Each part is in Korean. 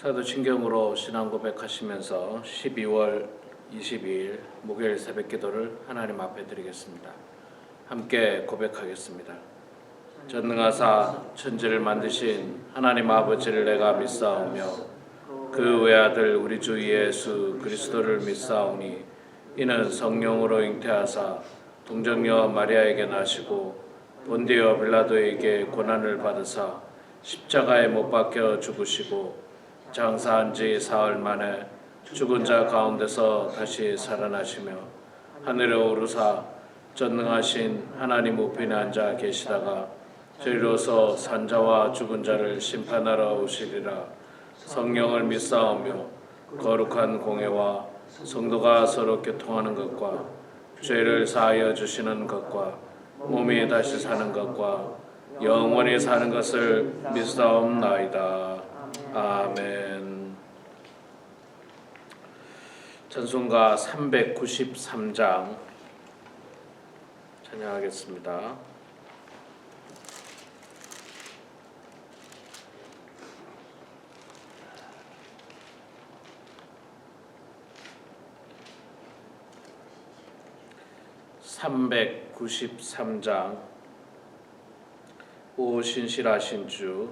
사도신경으로 신앙 고백하시면서 12월 22일 목요일 새벽 기도를 하나님 앞에 드리겠습니다. 함께 고백하겠습니다. 전능하사 천지를 만드신 하나님 아버지를 내가 믿사오며 그 외아들 우리 주 예수 그리스도를 믿사오니 이는 성령으로 잉태하사 동정녀 마리아에게 나시고 본디오 빌라도에게 고난을 받으사 십자가에 못 박혀 죽으시고 장사한 지 사흘 만에 죽은 자 가운데서 다시 살아나시며 하늘에 오르사 전능하신 하나님 우편에 앉아 계시다가 저리로서 산자와 죽은 자를 심판하러 오시리라. 성령을 믿사오며 거룩한 공회와 성도가 서로 교통하는 것과 죄를 사하여 주시는 것과 몸이 다시 사는 것과 영원히 사는 것을 믿사옵나이다. 아멘. 찬송가 393장 찬양하겠습니다. (393장) 오 신실하신 주,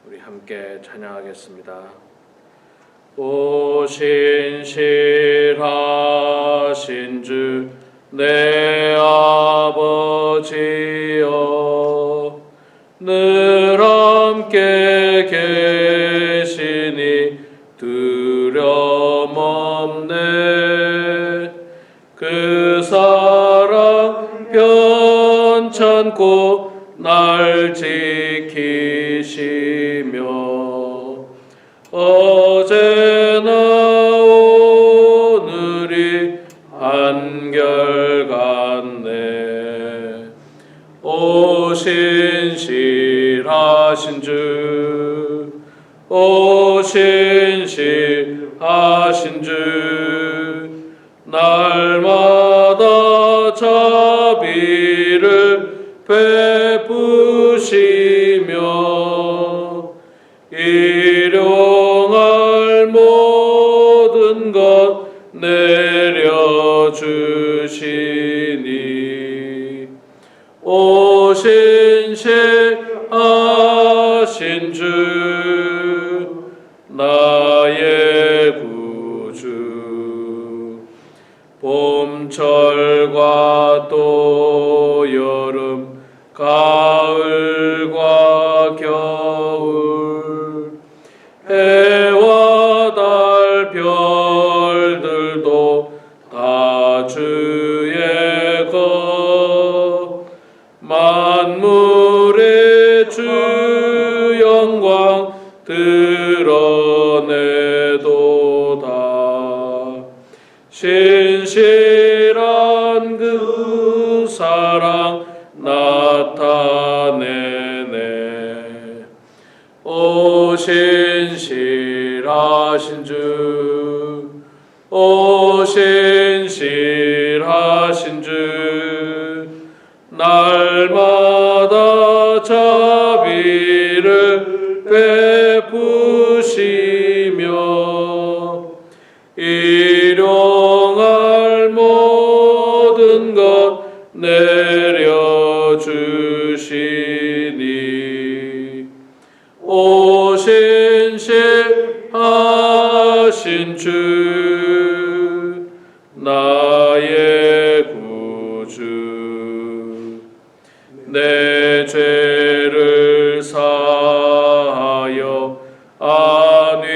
우리 함께 찬양하겠습니다. 오 신실하신 주 내 아버지여, 늘 함께 계시니 두려움 없네. 그 사랑 변찮고 날 지키시며 어제나 오늘이 한결같네. 오 신실하신 주, 오 신실하신 주, 날마다 자비를 베푸시며 일용할 모든 것 내려주시니 오 신실하신 주 나의 구주. 봄철과 또 여름 가을과 겨울 해와 달 별들도 다 주의 것. 만물의 주 영광 드러내도다. 신실한 그 사랑 나타내네. 오 신실하신 주, 오 신실하신 주, 날마다 자비를 베푸시며 일용할 모든 것 내려주시니 오 신실하신 주 나의 구주. 내 죄를 사하여 안위하시고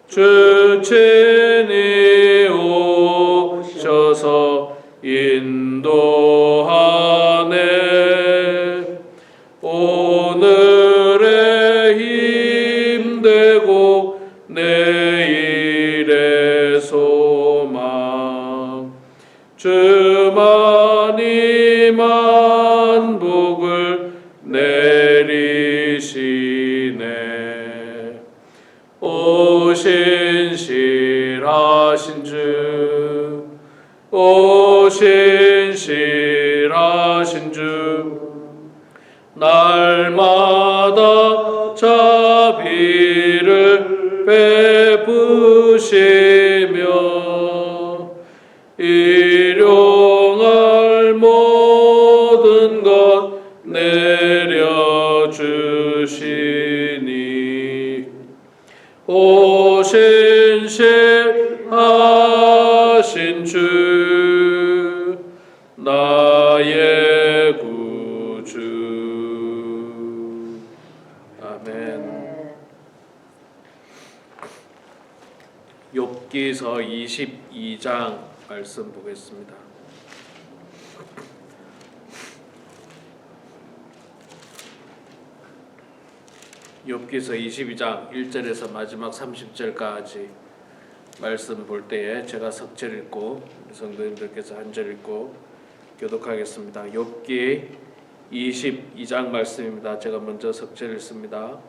주 친히 오셔서 인도하네. 오늘의 힘되고 내일의 소망 주만이 만복을 내리시네. 오 신실하신 주, 오 신실하신 주, 날마다 자비를 베푸시며 일용할 모든 것 내려주시니 오신실하신 주 나의 구주. 아멘. 욥기서 22장 말씀 보겠습니다. 욥기서 22장 1절에서 마지막 30절까지 말씀 볼 때에 제가 석절 읽고 성도님들께서 한 절 읽고 교독하겠습니다. 욥기 22장 말씀입니다. 제가 먼저 석절 읽습니다.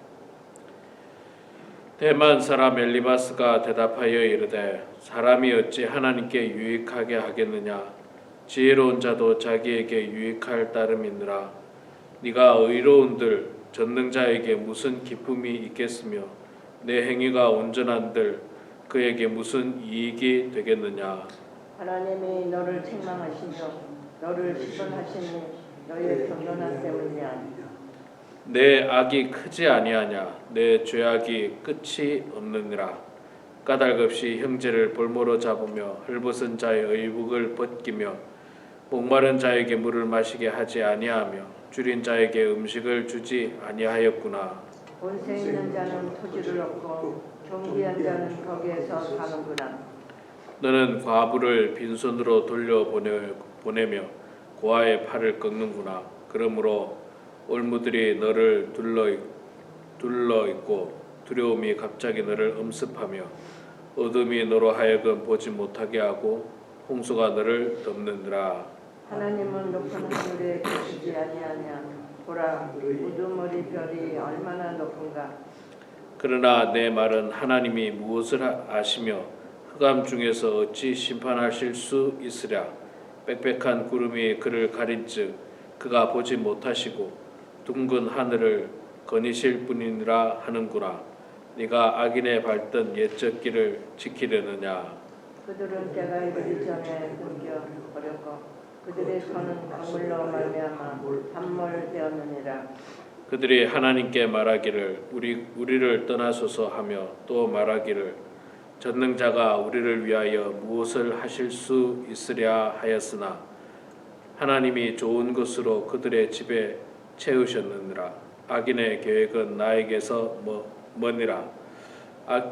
대만 사람 엘리바스가 대답하여 이르되 사람이 어찌 하나님께 유익하게 하겠느냐 지혜로운 자도 자기에게 유익할 따름이니라. 네가 의로운들 전능자에게 무슨 기쁨이 있겠으며 내 행위가 온전한들 그에게 무슨 이익이 되겠느냐. 하나님이 너를 책망하시며 너를 시건하시니 너의 경건한 때문이야. 내 악이 크지 아니하냐 내 죄악이 끝이 없느니라. 까닭없이 형제를 볼모로 잡으며 헐벗은 자의 의복을 벗기며 목마른 자에게 물을 마시게 하지 아니하며 줄인 자에게 음식을 주지 아니하였구나. 본세 있는 자는 토지를 얻고 경비한 자는 거기에서 사는구나. 너는 과부를 빈손으로 돌려보내며 고아의 팔을 꺾는구나. 그러므로 올무들이 너를 둘러있고 두려움이 갑자기 너를 엄습하며 어둠이 너로 하여금 보지 못하게 하고 홍수가 너를 덮는니라. 하나님은 높은 하늘에 계시지 아니하냐. 보라 우두머리 별이 얼마나 높은가. 그러나 내 말은 하나님이 무엇을 아시며 흑암 중에서 어찌 심판하실 수 있으랴. 빽빽한 구름이 그를 가린즉 그가 보지 못하시고 둥근 하늘을 거니실 뿐이니라 하는구나. 네가 악인의 밟던 옛적 길을 지키려느냐. 그들은 때가 이르기 전에 끊겨 버렸고 그들의 손은 강물로 말미암아 함몰되었느니라. 그들이 하나님께 말하기를 우리를 떠나소서 하며 또 말하기를 전능자가 우리를 위하여 무엇을 하실 수 있으랴 하였으나 하나님이 좋은 것으로 그들의 집에 채우셨느니라. 악인의 계획은 나에게서 머니라.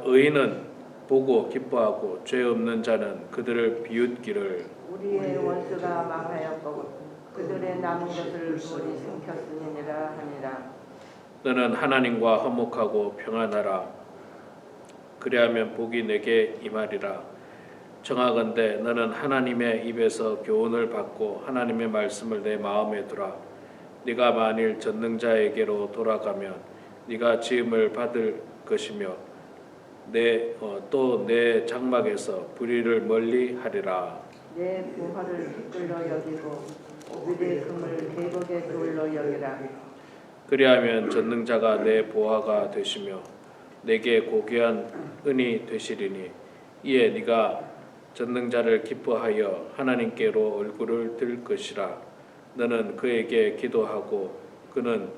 의인은 보고 기뻐하고 죄 없는 자는 그들을 비웃기를. 우리의 원수가 망하였고 그들의 남은 것을 돌이 삼켰으니라 하니라. 너는 하나님과 화목하고 평안하라. 그리하면 복이 내게 임하리라. 정하건대 너는 하나님의 입에서 교훈을 받고 하나님의 말씀을 내 마음에 두라. 네가 만일 전능자에게로 돌아가면 네가 지음을 받을 것이며 또 내 장막에서 불의를 멀리 하리라. 내 부활을 기끌로 여기고 우리의 금을 대복의 돌로 여기라. 그리하면 전능자가 내 보화가 되시며 내게 고귀한 은이 되시리니 이에 네가 전능자를 기뻐하여 하나님께로 얼굴을 들 것이라. 너는 그에게 기도하고 그는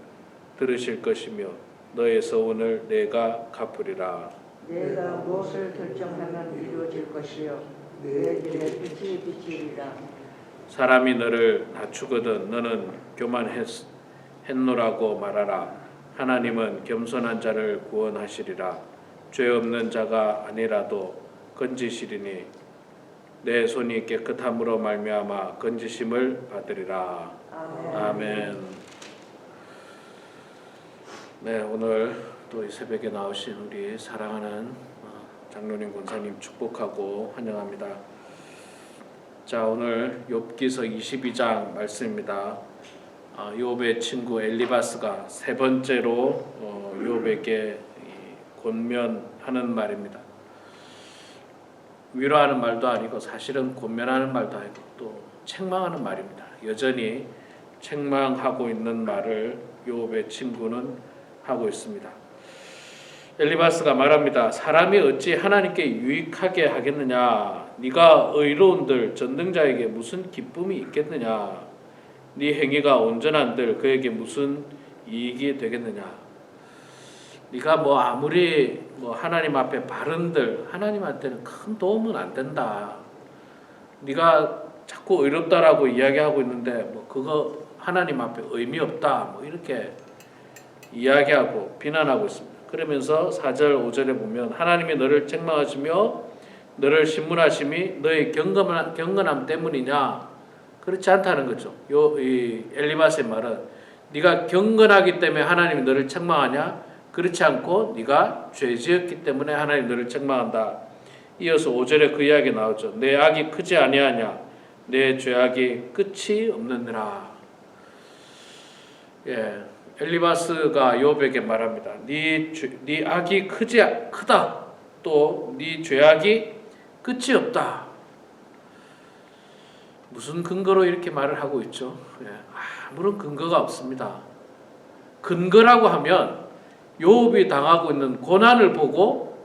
들으실 것이며 너의 서원을 내가 갚으리라. 내가 무엇을 결정하면 이루어질 것이요 내 길에 빛이 비치리라. 사람이 너를 낮추거든 너는 교만했노라고 말하라. 하나님은 겸손한 자를 구원하시리라. 죄 없는 자가 아니라도 건지시리니 내 손이 깨끗함으로 말미암아 건지심을 받으리라. 아멘. 네, 오늘 또 이 새벽에 나오신 우리 사랑하는 장로님 권사님 축복하고 환영합니다. 자, 오늘 욥기서 22장 말씀입니다. 욥의 친구 엘리바스가 세 번째로 욥에게 권면하는 말입니다. 위로하는 말도 아니고 사실은 권면하는 말도 아니고 또 책망하는 말입니다. 여전히 책망하고 있는 말을 욥의 친구는 하고 있습니다. 엘리바스가 말합니다. 사람이 어찌 하나님께 유익하게 하겠느냐? 네가 의로운들 전능자에게 무슨 기쁨이 있겠느냐? 네 행위가 온전한들 그에게 무슨 이익이 되겠느냐? 네가 아무리 하나님 앞에 바른들 하나님한테는 큰 도움은 안 된다. 네가 자꾸 의롭다라고 이야기하고 있는데 그거 하나님 앞에 의미 없다. 이렇게 이야기하고 비난하고 있습니다. 그러면서 4절 5절에 보면 하나님이 너를 책망하시며 너를 신문하심이 너의 경건함 때문이냐? 그렇지 않다는 거죠. 이 엘리바스의 말은 네가 경건하기 때문에 하나님이 너를 책망하냐? 그렇지 않고 네가 죄지었기 때문에 하나님 너를 책망한다. 이어서 5절에 그 이야기 나오죠. 내 악이 크지 아니하냐? 내 죄악이 끝이 없느니라. 엘리바스가 욥에게 말합니다. 네 악이 크다. 또 네 죄악이 끝이 없다. 무슨 근거로 이렇게 말을 하고 있죠? 아무런 근거가 없습니다. 근거라고 하면 욥이 당하고 있는 고난을 보고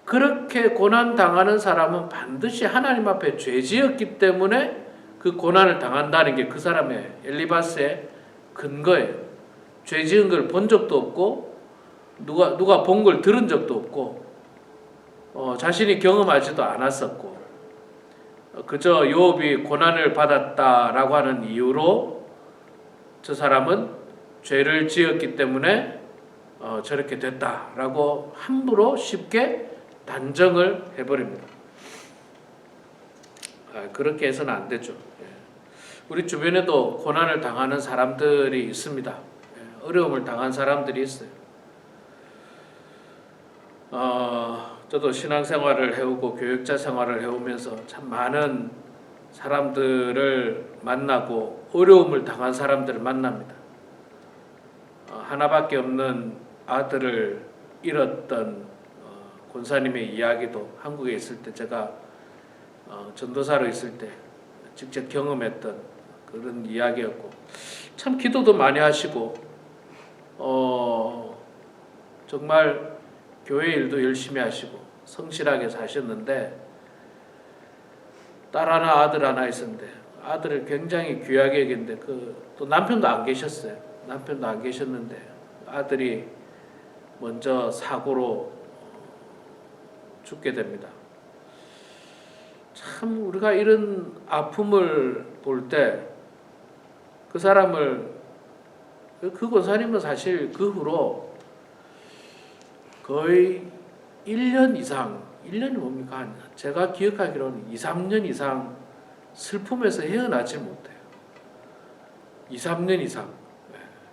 그렇게 고난 당하는 사람은 반드시 하나님 앞에 죄지었기 때문에 그 고난을 당한다는 게 그 사람의 엘리바스의 근거예요. 죄 지은 걸 본 적도 없고 누가 본 걸 들은 적도 없고 자신이 경험하지도 않았었고 그저 욥이 고난을 받았다라고 하는 이유로 저 사람은 죄를 지었기 때문에 저렇게 됐다라고 함부로 쉽게 단정을 해버립니다. 그렇게 해서는 안 되죠. 우리 주변에도 고난을 당하는 사람들이 있습니다. 어려움을 당한 사람들이 있어요. 저도 신앙생활을 해오고 교육자 생활을 해오면서 참 많은 사람들을 만나고 어려움을 당한 사람들을 만납니다. 하나밖에 없는 아들을 잃었던 권사님의 이야기도 한국에 있을 때 제가 전도사로 있을 때 직접 경험했던 그런 이야기였고 참 기도도 많이 하시고 정말 교회 일도 열심히 하시고 성실하게 사셨는데 딸 하나 아들 하나 있었는데 아들을 굉장히 귀하게 여겼는데 또 남편도 안 계셨어요. 남편도 안 계셨는데 아들이 먼저 사고로 죽게 됩니다. 참 우리가 이런 아픔을 볼 때 그 사람을 그 권사님은 사실 그 후로 거의 1년 이상 1년이 뭡니까? 제가 기억하기로는 2, 3년 이상 슬픔에서 헤어나지 못해요. 2, 3년 이상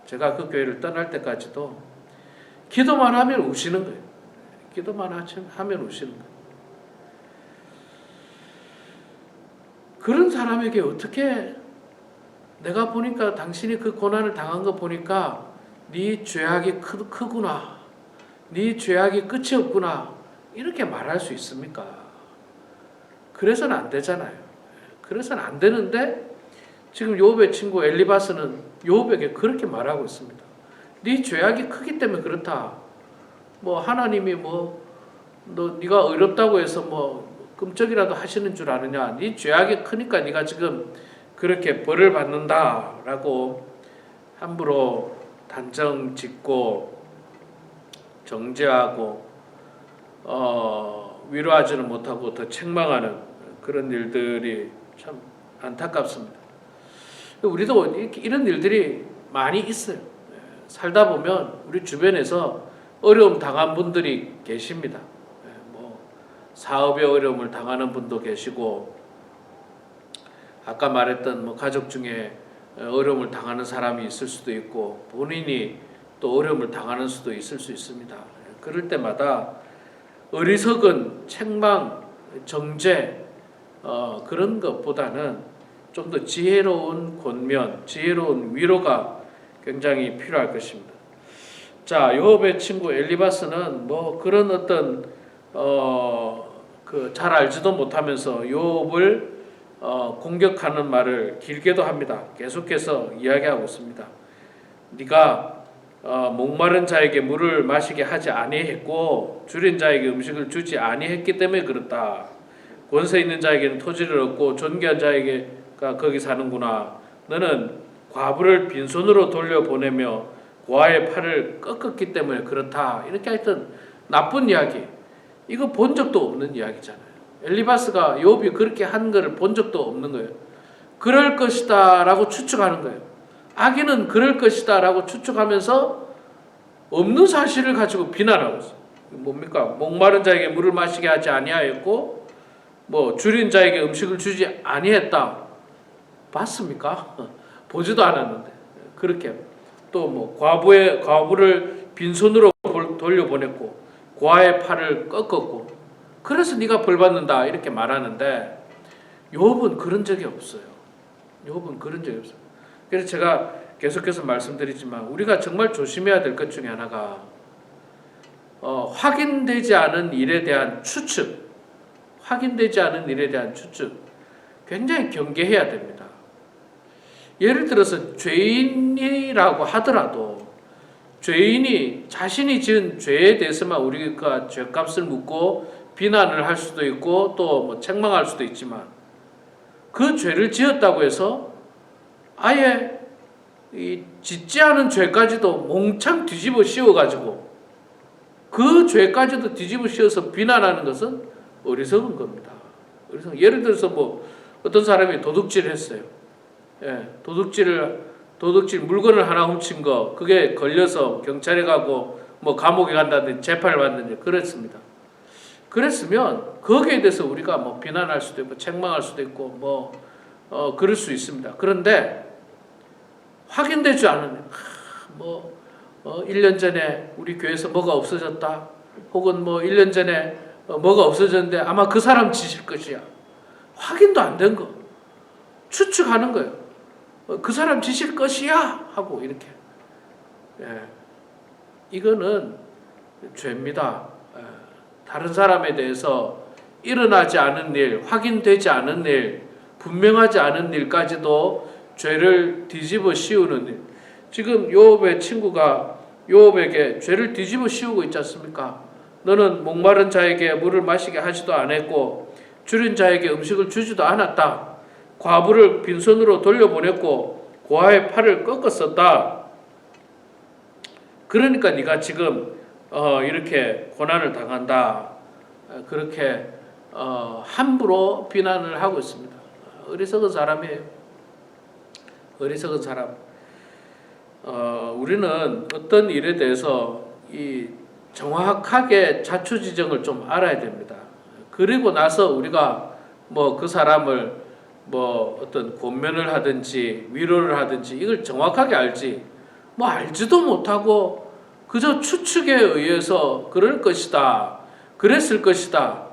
제가 그 교회를 떠날 때까지도 기도만 하면 우시는 거예요. 기도만 하면 우시는 거예요. 그런 사람에게 어떻게 내가 보니까 당신이 그 고난을 당한 거 보니까 네 죄악이 크구나. 네 죄악이 끝이 없구나. 이렇게 말할 수 있습니까? 그래서는 안 되잖아요. 그래서는 안 되는데 지금 욥의 친구 엘리바스는 욥에게 그렇게 말하고 있습니다. 네 죄악이 크기 때문에 그렇다. 하나님이 네가 의롭다고 해서 끔찍이라도 하시는 줄 아느냐? 네 죄악이 크니까 네가 지금 그렇게 벌을 받는다라고 함부로 단정 짓고 정죄하고 위로하지는 못하고 더 책망하는 그런 일들이 참 안타깝습니다. 우리도 이런 일들이 많이 있어요. 살다 보면 우리 주변에서 어려움 당한 분들이 계십니다. 사업에 어려움을 당하는 분도 계시고 아까 말했던 가족 중에 어려움을 당하는 사람이 있을 수도 있고 본인이 또 어려움을 당하는 수도 있을 수 있습니다. 그럴 때마다 어리석은 책망, 정죄 그런 것보다는 좀 더 지혜로운 권면, 지혜로운 위로가 굉장히 필요할 것입니다. 자, 욥의 친구 엘리바스는 그런 어떤 잘 알지도 못하면서 욥을 공격하는 말을 길게도 합니다. 계속해서 이야기하고 있습니다. 네가 목마른 자에게 물을 마시게 하지 아니했고 줄인 자에게 음식을 주지 아니했기 때문에 그렇다. 권세 있는 자에게는 토지를 얻고 존귀한 자에게가 거기 사는구나. 너는 과부를 빈손으로 돌려보내며 고아의 팔을 꺾었기 때문에 그렇다. 이렇게 하여튼 나쁜 이야기. 이거 본 적도 없는 이야기잖아요. 엘리바스가 욥이 그렇게 한 거를 본 적도 없는 거예요. 그럴 것이다 라고 추측하는 거예요. 악인은 그럴 것이다 라고 추측하면서 없는 사실을 가지고 비난하고 있어요. 뭡니까? 목마른 자에게 물을 마시게 하지 아니하였고 줄인 자에게 음식을 주지 아니했다. 봤습니까? 보지도 않았는데. 그렇게 또 과부를 빈손으로 돌려보냈고 고아의 팔을 꺾었고 그래서 네가 벌 받는다 이렇게 말하는데 욥은 그런 적이 없어요. 욥은 그런 적이 없어요. 그래서 제가 계속해서 말씀드리지만 우리가 정말 조심해야 될 것 중에 하나가 확인되지 않은 일에 대한 추측, 굉장히 경계해야 됩니다. 예를 들어서 죄인이라고 하더라도 죄인이 자신이 지은 죄에 대해서만 우리가 죄값을 묻고 비난을 할 수도 있고 또 책망할 수도 있지만 그 죄를 지었다고 해서 아예 짓지 않은 죄까지도 몽창 뒤집어 씌워가지고 그 죄까지도 뒤집어 씌워서 비난하는 것은 어리석은 겁니다. 예를 들어서 어떤 사람이 도둑질을 했어요. 도둑질 물건을 하나 훔친 거 그게 걸려서 경찰에 가고 감옥에 간다든지 재판을 받는지 그랬습니다. 그랬으면 거기에 대해서 우리가 비난할 수도 있고 책망할 수도 있고 그럴 수 있습니다. 그런데 확인되지 않은 1년 전에 우리 교회에서 뭐가 없어졌다 혹은 1년 전에 뭐가 없어졌는데 아마 그 사람 짓일 것이야. 확인도 안 된 거 추측하는 거예요. 그 사람 짓일 것이야 하고 이렇게 이거는 죄입니다. 다른 사람에 대해서 일어나지 않은 일, 확인되지 않은 일, 분명하지 않은 일까지도 죄를 뒤집어 씌우는 일. 지금 욥의 친구가 욥에게 죄를 뒤집어 씌우고 있지 않습니까? 너는 목마른 자에게 물을 마시게 하지도 않았고 줄인 자에게 음식을 주지도 않았다. 과부를 빈손으로 돌려보냈고 고아의 팔을 꺾었었다. 그러니까 네가 지금 이렇게 고난을 당한다. 그렇게 함부로 비난을 하고 있습니다. 어리석은 사람이에요. 어리석은 사람. 우리는 어떤 일에 대해서 정확하게 자초지정을 좀 알아야 됩니다. 그리고 나서 우리가 그 사람을 어떤 권면을 하든지 위로를 하든지 이걸 정확하게 알지 알지도 못하고 그저 추측에 의해서 그럴 것이다, 그랬을 것이다,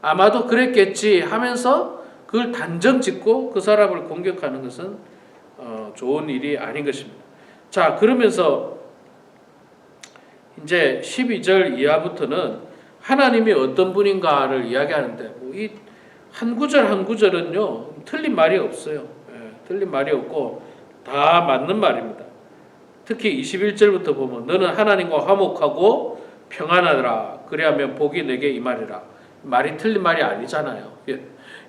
아마도 그랬겠지 하면서 그걸 단정 짓고 그 사람을 공격하는 것은 좋은 일이 아닌 것입니다. 자, 그러면서 이제 12절 이하부터는 하나님이 어떤 분인가를 이야기하는데 이 한 구절 한 구절은요 틀린 말이 없어요. 틀린 말이 없고 다 맞는 말입니다. 특히 21절부터 보면 너는 하나님과 화목하고 평안하더라. 그리하면 복이 내게 임하리라. 말이 틀린 말이 아니잖아요.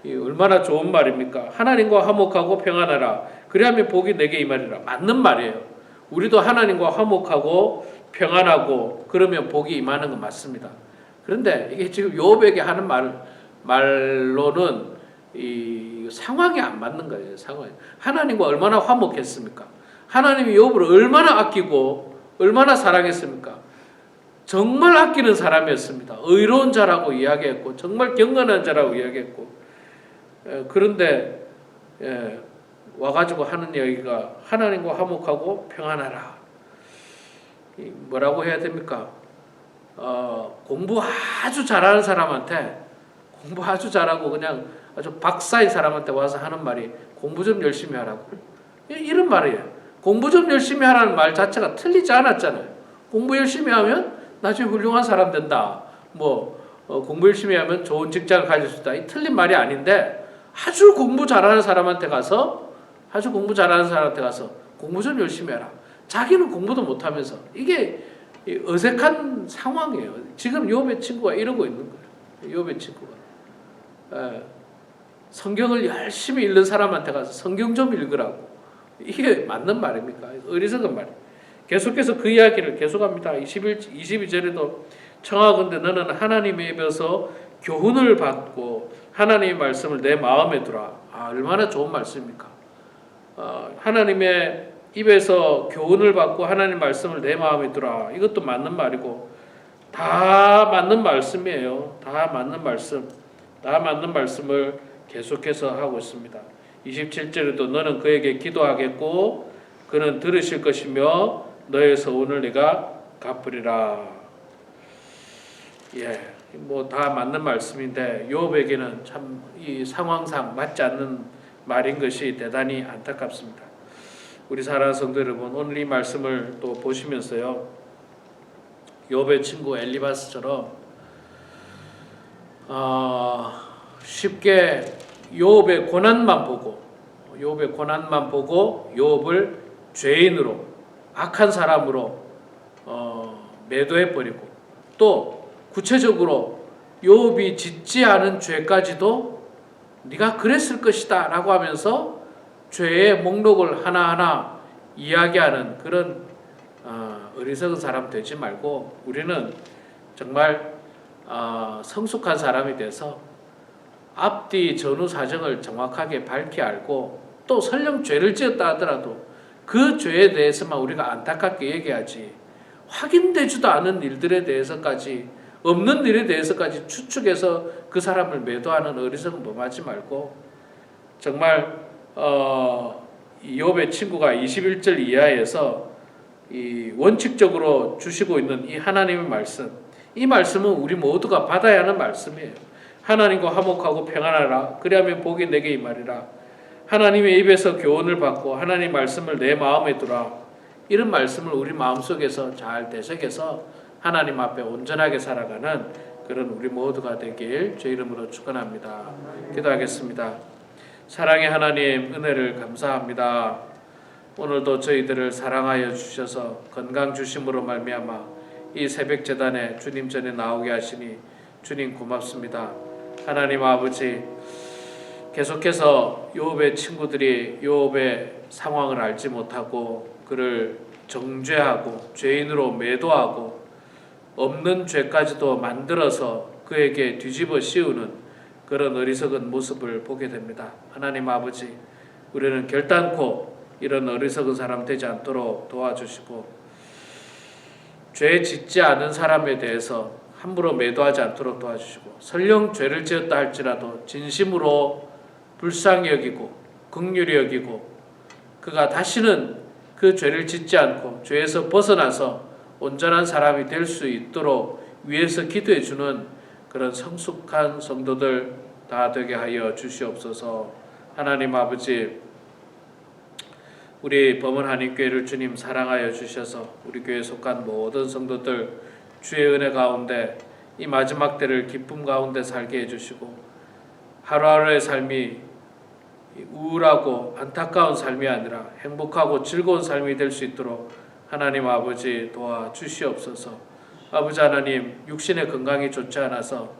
얼마나 좋은 말입니까? 하나님과 화목하고 평안하라. 그리하면 복이 내게 임하리라. 맞는 말이에요. 우리도 하나님과 화목하고 평안하고 그러면 복이 임하는 건 맞습니다. 그런데 이게 지금 욥에게 하는 말로는 이 상황이 안 맞는 거예요. 상황이. 하나님과 얼마나 화목했습니까? 하나님이 욥을 얼마나 아끼고 얼마나 사랑했습니까? 정말 아끼는 사람이었습니다. 의로운 자라고 이야기했고 정말 경건한 자라고 이야기했고 그런데 와가지고 하는 얘기가 하나님과 화목하고 평안하라. 뭐라고 해야 됩니까? 공부 아주 잘하는 사람한테 공부 아주 잘하고 그냥 아주 박사인 사람한테 와서 하는 말이 공부 좀 열심히 하라고 이런 말이에요. 공부 좀 열심히 하라는 말 자체가 틀리지 않았잖아요. 공부 열심히 하면 나중에 훌륭한 사람 된다. 공부 열심히 하면 좋은 직장을 가질 수 있다. 이 틀린 말이 아닌데 아주 공부 잘하는 사람한테 가서 공부 좀 열심히 해라. 자기는 공부도 못하면서 이게 어색한 상황이에요. 지금 욥의 친구가 이러고 있는 거예요. 욥의 친구가 성경을 열심히 읽는 사람한테 가서 성경 좀 읽으라고. 이게 맞는 말입니까? 어리석은 말이에요. 계속해서 그 이야기를 계속합니다. 22절에도 청하건대 너는 하나님의 입에서 교훈을 받고 하나님의 말씀을 내 마음에 두라. 얼마나 좋은 말씀입니까? 하나님의 입에서 교훈을 받고 하나님 말씀을 내 마음에 두라. 이것도 맞는 말이고 다 맞는 말씀이에요. 다 맞는 말씀을 계속해서 하고 있습니다. 27절에도 너는 그에게 기도하겠고 그는 들으실 것이며 너의 서운을 네가 갚으리라. 뭐 다 맞는 말씀인데 욥에게는 참 이 상황상 맞지 않는 말인 것이 대단히 안타깝습니다. 우리 사랑하는 성도 여러분, 오늘 이 말씀을 또 보시면서요, 욥의 친구 엘리바스처럼 쉽게 욥의 고난만 보고 욥을 죄인으로 악한 사람으로 매도해 버리고 또 구체적으로 욥이 짓지 않은 죄까지도 네가 그랬을 것이다 라고 하면서 죄의 목록을 하나하나 이야기하는 그런 어리석은 사람 되지 말고 우리는 정말 성숙한 사람이 돼서 앞뒤 전후 사정을 정확하게 밝히 알고 또 설령 죄를 지었다 하더라도 그 죄에 대해서만 우리가 안타깝게 얘기하지 확인되지도 않은 일들에 대해서까지 없는 일에 대해서까지 추측해서 그 사람을 매도하는 어리석은 범하지 말고 정말 욥의 친구가 21절 이하에서 이 원칙적으로 주시고 있는 이 하나님의 말씀, 이 말씀은 우리 모두가 받아야 하는 말씀이에요. 하나님과 화목하고 평안하라. 그리하면 복이 내게 임하리라. 하나님의 입에서 교훈을 받고 하나님 말씀을 내 마음에 두라. 이런 말씀을 우리 마음속에서 잘 되새겨서 하나님 앞에 온전하게 살아가는 그런 우리 모두가 되길 주 이름으로 축원합니다. 기도하겠습니다. 사랑의 하나님, 은혜를 감사합니다. 오늘도 저희들을 사랑하여 주셔서 건강 주심으로 말미암아 이 새벽 제단에 주님 전에 나오게 하시니 주님 고맙습니다. 하나님 아버지, 계속해서 욥의 친구들이 욥의 상황을 알지 못하고 그를 정죄하고 죄인으로 매도하고 없는 죄까지도 만들어서 그에게 뒤집어 씌우는 그런 어리석은 모습을 보게 됩니다. 하나님 아버지, 우리는 결단코 이런 어리석은 사람 되지 않도록 도와주시고 죄 짓지 않은 사람에 대해서 함부로 매도하지 않도록 도와주시고 설령 죄를 지었다 할지라도 진심으로 불쌍히 여기고 긍휼히 여기고 그가 다시는 그 죄를 짓지 않고 죄에서 벗어나서 온전한 사람이 될 수 있도록 위에서 기도해 주는 그런 성숙한 성도들 다 되게 하여 주시옵소서. 하나님 아버지, 우리 범은 한인교회를 주님 사랑하여 주셔서 우리 교회에 속한 모든 성도들 주의 은혜 가운데 이 마지막 때를 기쁨 가운데 살게 해주시고 하루하루의 삶이 우울하고 안타까운 삶이 아니라 행복하고 즐거운 삶이 될 수 있도록 하나님 아버지 도와주시옵소서. 아버지 하나님, 육신의 건강이 좋지 않아서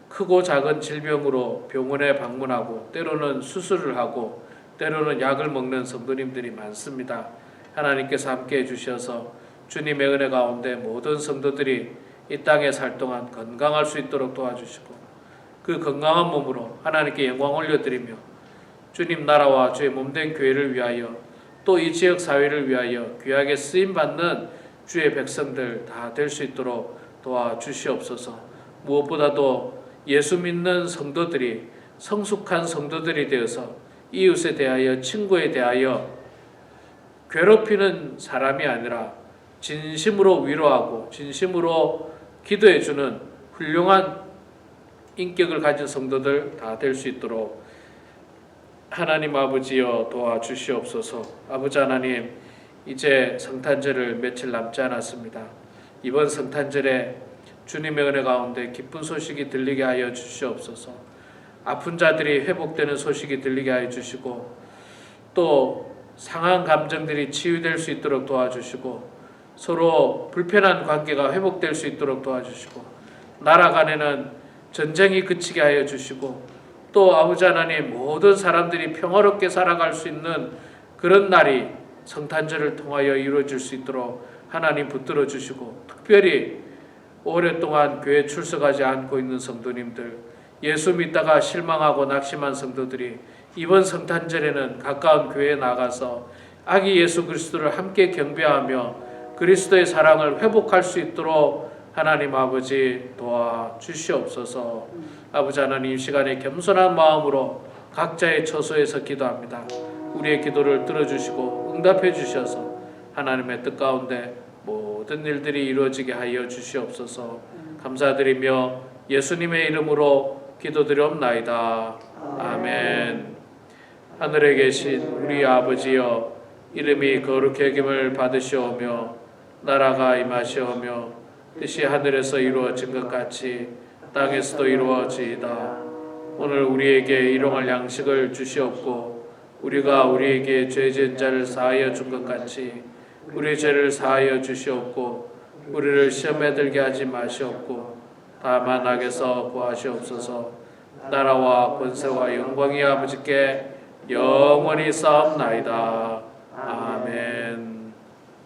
크고 작은 질병으로 병원에 방문하고 때로는 수술을 하고 때로는 약을 먹는 성도님들이 많습니다. 하나님께서 함께해 주셔서 주님의 은혜 가운데 모든 성도들이 이 땅에 살 동안 건강할 수 있도록 도와주시고 그 건강한 몸으로 하나님께 영광 올려드리며 주님 나라와 주의 몸된 교회를 위하여 또 이 지역 사회를 위하여 귀하게 쓰임받는 주의 백성들 다 될 수 있도록 도와주시옵소서. 무엇보다도 예수 믿는 성도들이 성숙한 성도들이 되어서 이웃에 대하여 친구에 대하여 괴롭히는 사람이 아니라 진심으로 위로하고 진심으로 기도해주는 훌륭한 인격을 가진 성도들 다 될 수 있도록 하나님 아버지여 도와주시옵소서. 아버지 하나님, 이제 성탄절을 며칠 남지 않았습니다. 이번 성탄절에 주님의 은혜 가운데 기쁜 소식이 들리게 하여 주시옵소서. 아픈 자들이 회복되는 소식이 들리게 하여 주시고 또 상한 감정들이 치유될 수 있도록 도와주시고 서로 불편한 관계가 회복될 수 있도록 도와주시고 나라 간에는 전쟁이 그치게 하여 주시고 또 아버지 하나님 모든 사람들이 평화롭게 살아갈 수 있는 그런 날이 성탄절을 통하여 이루어질 수 있도록 하나님 붙들어 주시고 특별히 오랫동안 교회 출석하지 않고 있는 성도님들 예수 믿다가 실망하고 낙심한 성도들이 이번 성탄절에는 가까운 교회에 나가서 아기 예수 그리스도를 함께 경배하며 그리스도의 사랑을 회복할 수 있도록 하나님 아버지 도와주시옵소서. 아버지 하나님 이 시간에 겸손한 마음으로 각자의 처소에서 기도합니다. 우리의 기도를 들어주시고 응답해 주셔서 하나님의 뜻 가운데 모든 일들이 이루어지게 하여 주시옵소서. 감사드리며 예수님의 이름으로 기도드리옵나이다. 아멘. 하늘에 계신 우리 아버지여 이름이 거룩히 여김을 받으시오며 나라가 임하시오며 뜻이 하늘에서 이루어진 것 같이 땅에서도 이루어지이다. 오늘 우리에게 일용할 양식을 주시옵고 우리가 우리에게 죄 지은 자를 사하여 준 것 같이 우리 죄를 사하여 주시옵고 우리를 시험에 들게 하지 마시옵고 다만 악에서 구하시옵소서. 나라와 권세와 영광이 아버지께 영원히 싸움나이다. 아멘.